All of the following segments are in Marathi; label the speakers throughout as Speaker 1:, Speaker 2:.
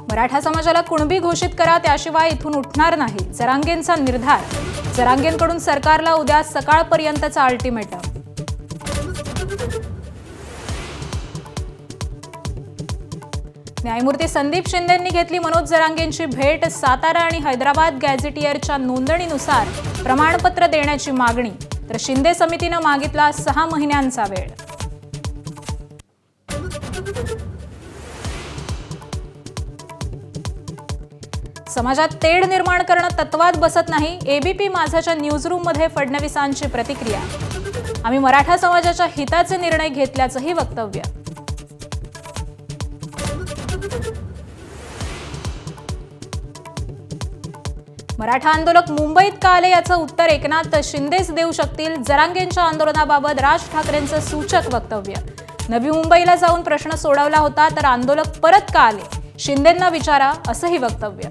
Speaker 1: मराठा समाजाला कुणबी घोषित करा, त्याशिवाय इथून उठणार नाही, जरांगेंचा निर्धार. जरांगेंकडून सरकारला उद्या सकाळपर्यंतचा अल्टिमेटम. न्यायमूर्ती संदीप शिंदेंनी घेतली मनोज जरांगेंची भेट. सातारा आणि हैदराबाद गॅझेटियरच्या नोंदणीनुसार प्रमाणपत्र देण्याची मागणी, तर शिंदे समितीनं मागितला 6 महिन्यांचा वेळ. समाजात तेढ निर्माण करणं तत्वात बसत नाही, एबीपी माझाच्या न्यूजरूममध्ये फडणवीसांची प्रतिक्रिया. आम्ही मराठा समाजाच्या हिताचे निर्णय घेतल्याचंही वक्तव्य. मराठा आंदोलक मुंबईत का आले याचं उत्तर एकनाथ शिंदेच देऊ शकतील. जरांगेंच्या आंदोलनाबाबत राज ठाकरेंचं सूचक वक्तव्य. नवी मुंबईला जाऊन प्रश्न सोडवला होता, तर आंदोलक परत का आले, शिंदेंना विचारा, असंही वक्तव्य.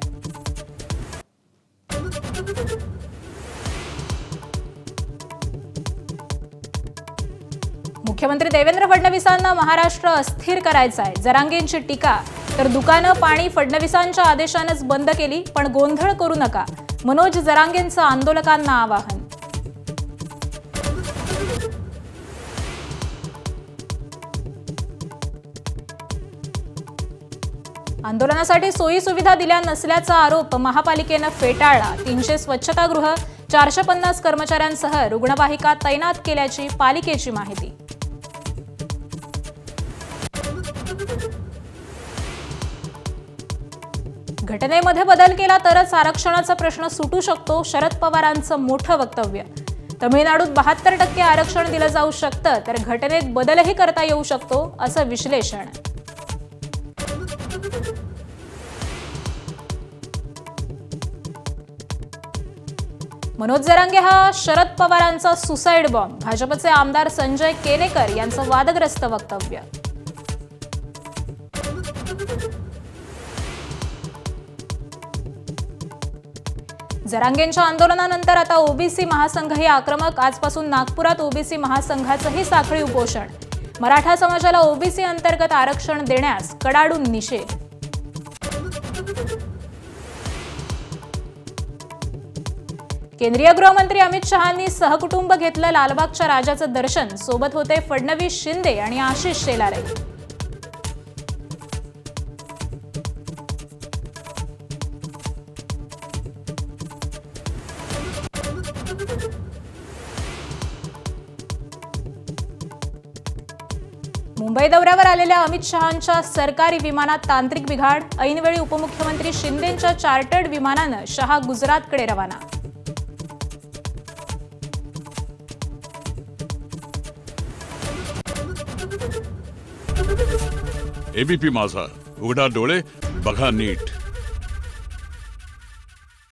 Speaker 1: मुख्यमंत्री देवेंद्र फडणवीसांना महाराष्ट्र अस्थिर करायचा आहे, जरांगेंची टीका. तर दुकानं पाणी फडणवीसांच्या आदेशानेच बंद केली, पण गोंधळ करू नका, मनोज जरांगेंचं आंदोलकांना आवाहन. आंदोलनासाठी सोयी सुविधा दिल्या नसल्याचा आरोप महापालिकेनं फेटाळला. 300 स्वच्छतागृह, 450 कर्मचाऱ्यांसह रुग्णवाहिका तैनात केल्याची पालिकेची माहिती. घटनेमध्ये बदल केला तरच आरक्षणाचा प्रश्न सुटू शकतो, शरद पवारांचं मोठं वक्तव्य. तमिळनाडूत 72% आरक्षण दिलं जाऊ शकतं, तर घटनेत बदलही करता येऊ शकतो, असं विश्लेषण. मनोज जरांगे हा शरद पवारांचा सुसाईड बॉम्ब. भाजपचे आमदार संजय केनेकर यांचं वादग्रस्त वक्तव्य. जरांगेंच्या आंदोलनानंतर आता ओबीसी महासंघही आक्रमक. आजपासून नागपुरात ओबीसी महासंघाचंही साखळी उपोषण. मराठा समाजाला ओबीसी अंतर्गत आरक्षण देण्यास कडाडून निषेध. केंद्रीय गृहमंत्री अमित शहांनी सहकुटुंब घेतलं लालबागच्या राजाचं दर्शन. सोबत होते फडणवीस, शिंदे आणि आशिष शेलारे. मुंबई दौऱ्यावर आलेल्या अमित शहांच्या सरकारी विमानात तांत्रिक बिघाड. ऐनवेळी उपमुख्यमंत्री शिंदेंच्या चार्टर्ड विमानानं शहा गुजरातकडे रवाना.
Speaker 2: एबीपी माझा, उघडा डोळे बघा नीट.